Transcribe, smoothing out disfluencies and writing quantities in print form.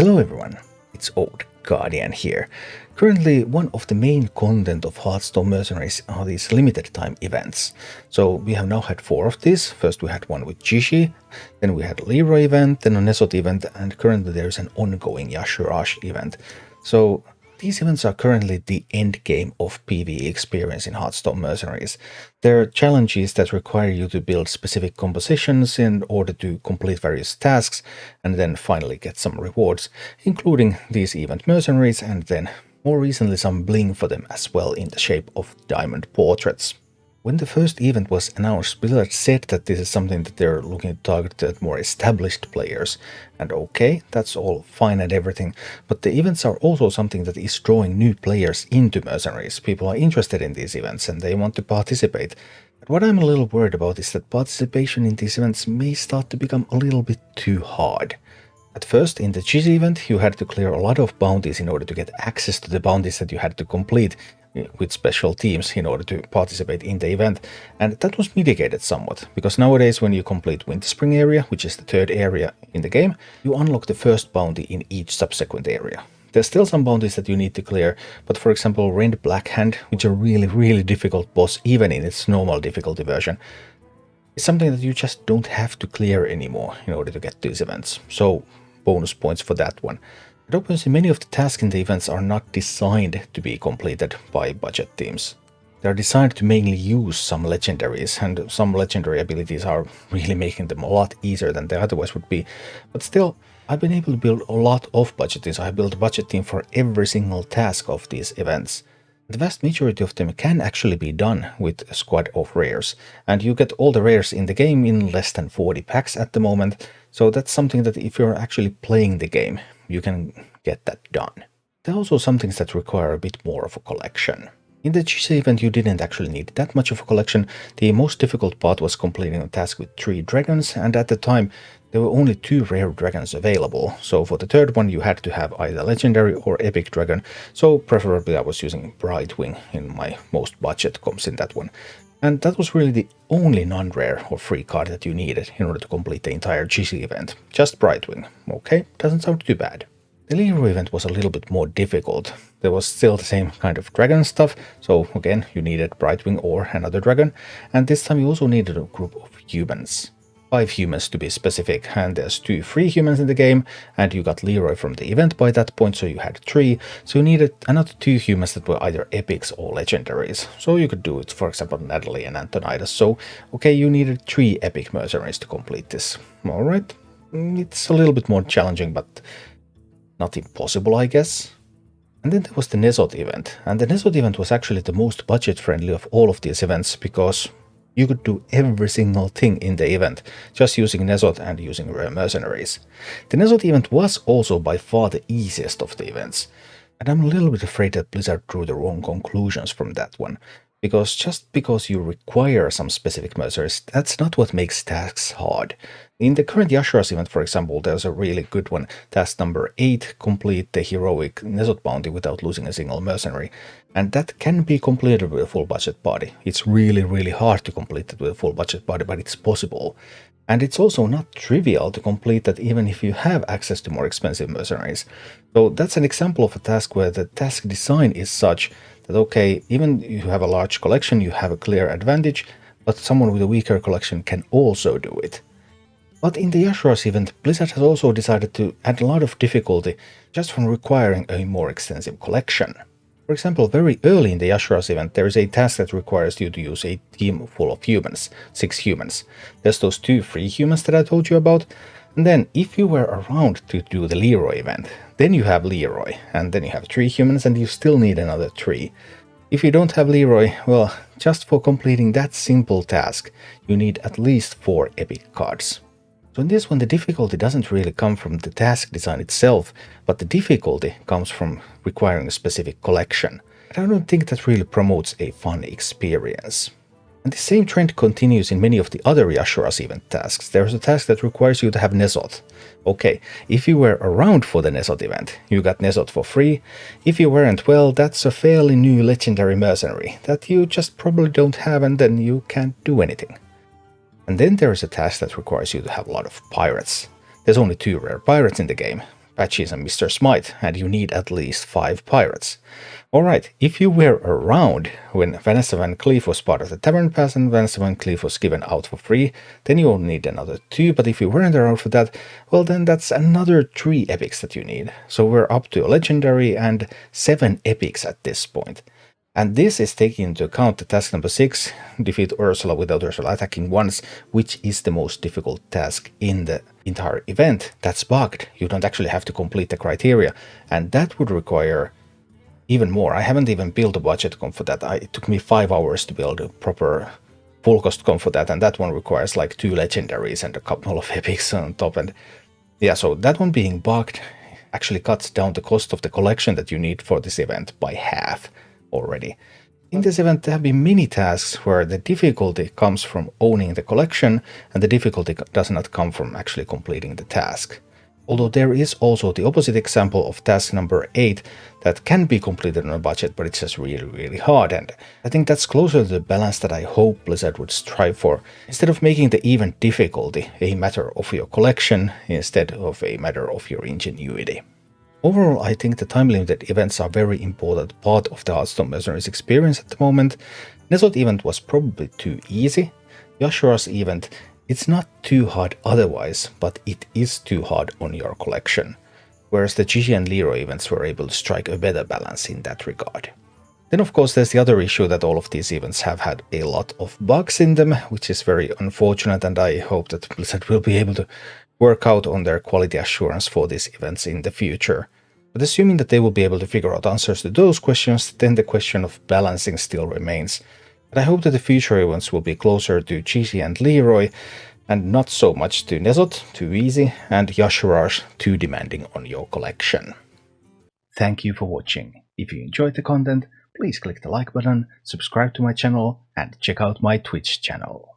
Hello everyone, it's Old Guardian here. Currently, one of the main content of Hearthstone Mercenaries are these limited time events. So we have now had 4 of these. First we had one with Jishi, then we had a Leeroy event, then a Nesot event, and currently there is an ongoing Yashurash event. So these events are currently the end game of PvE experience in Hearthstone Mercenaries. They're challenges that require you to build specific compositions in order to complete various tasks and then finally get some rewards, including these event mercenaries and then more recently some bling for them as well in the shape of diamond portraits. When the first event was announced, Blizzard said that this is something that they're looking to target at more established players. And okay, that's all fine and everything, but the events are also something that is drawing new players into Mercenaries. People are interested in these events and they want to participate. But what I'm a little worried about is that participation in these events may start to become a little bit too hard. At first, in the Jishi event, you had to clear a lot of bounties in order to get access to the bounties that you had to complete with special teams in order to participate in the event, and that was mitigated somewhat, because nowadays when you complete Winterspring area, which is the 3rd area in the game, you unlock the first bounty in each subsequent area. There's still some bounties that you need to clear, but for example Rend Blackhand, which is a really difficult boss even in its normal difficulty version, is something that you just don't have to clear anymore in order to get these events, so bonus points for that one. But obviously many of the tasks in the events are not designed to be completed by budget teams. They are designed to mainly use some legendaries, and some legendary abilities are really making them a lot easier than they otherwise would be. But still, I've been able to build a lot of budget teams. I built a budget team for every single task of these events. The vast majority of them can actually be done with a squad of rares, and you get all the rares in the game in less than 40 packs at the moment, so that's something that if you're actually playing the game, you can get that done. There are also some things that require a bit more of a collection. In the Jishi event you didn't actually need that much of a collection. The most difficult part was completing a task with 3 dragons, and at the time there were only 2 rare dragons available, so for the 3rd one you had to have either legendary or epic dragon, so preferably I was using Brightwing in my most budget comps in that one. And that was really the only non-rare or free card that you needed in order to complete the entire Jishi event. Just Brightwing. Okay, doesn't sound too bad. The Leeroy event was a little bit more difficult. There was still the same kind of dragon stuff, so again you needed Brightwing or another dragon, and this time you also needed a group of humans. 5 humans to be specific, and there's 2 free humans in the game, and you got Leeroy from the event by that point, so you had 3, so you needed another 2 humans that were either epics or legendaries. So you could do it, for example, Natalie and Antonidas, so okay, you needed 3 epic mercenaries to complete this. Alright, it's a little bit more challenging, but not impossible, I guess. And then there was the Nesot event, and the Nesot event was actually the most budget-friendly of all of these events, because you could do every single thing in the event, just using Nesot and using rare mercenaries. The Nesot event was also by far the easiest of the events, and I'm a little bit afraid that Blizzard drew the wrong conclusions from that one, because just because you require some specific mercenaries, that's not what makes tasks hard. In the current Yashura's event, for example, there's a really good one, task number 8, complete the heroic Nesot bounty without losing a single mercenary. And that can be completed with a full budget party. It's really hard to complete it with a full budget party, but it's possible. And it's also not trivial to complete that even if you have access to more expensive mercenaries. So that's an example of a task where the task design is such that okay, even if you have a large collection, you have a clear advantage, but someone with a weaker collection can also do it. But in the Yashura's event, Blizzard has also decided to add a lot of difficulty just from requiring a more extensive collection. For example, very early in the Yashura's event, there is a task that requires you to use a team full of humans, 6 humans. There's those 2 free humans that I told you about, and then if you were around to do the Leeroy event, then you have Leeroy, and then you have 3 humans and you still need another 3. If you don't have Leeroy, well, just for completing that simple task, you need at least 4 epic cards. So in this one, the difficulty doesn't really come from the task design itself, but the difficulty comes from requiring a specific collection. And I don't think that really promotes a fun experience. And the same trend continues in many of the other Yashura's event tasks. There's a task that requires you to have Nesot. Okay, if you were around for the Nesot event, you got Nesot for free. If you weren't, well, that's a fairly new legendary mercenary that you just probably don't have, and then you can't do anything. And then there is a task that requires you to have a lot of pirates. There's only 2 rare pirates in the game, patches and Mr. Smite, and you need at least 5 pirates. Alright, if you were around when Vanessa Van Cleef was part of the Tavern Pass and Vanessa Van Cleef was given out for free, then you'll need another 2, but if you weren't around for that, well then that's another 3 epics that you need. So we're up to a legendary and 7 epics at this point. And this is taking into account the task number 6, defeat Ursula without Ursula attacking once, which is the most difficult task in the entire event. That's bugged. You don't actually have to complete the criteria, and that would require even more. I haven't even built a budget comp for that. It took me 5 hours to build a proper full cost comp for that, and that one requires like 2 legendaries and a couple of epics on top. And yeah, so that one being bugged actually cuts down the cost of the collection that you need for this event by half already. In this event, there have been many tasks where the difficulty comes from owning the collection, and the difficulty does not come from actually completing the task. Although there is also the opposite example of task number 8 that can be completed on a budget, but it's just really hard, and I think that's closer to the balance that I hope Blizzard would strive for, instead of making the event difficulty a matter of your collection instead of a matter of your ingenuity. Overall, I think the time-limited events are a very important part of the Hearthstone Mercenaries experience at the moment. Nesot event was probably too easy. Yashura's event, it's not too hard otherwise, but it is too hard on your collection. Whereas the Gigi and Leeroy events were able to strike a better balance in that regard. Then of course there's the other issue that all of these events have had a lot of bugs in them, which is very unfortunate, and I hope that Blizzard will be able to work out on their quality assurance for these events in the future. But assuming that they will be able to figure out answers to those questions, then the question of balancing still remains. But I hope that the future events will be closer to Gigi and Leeroy, and not so much to Nesot, too easy, and Yashura's, too demanding on your collection. Thank you for watching. If you enjoyed the content, please click the like button, subscribe to my channel, and check out my Twitch channel.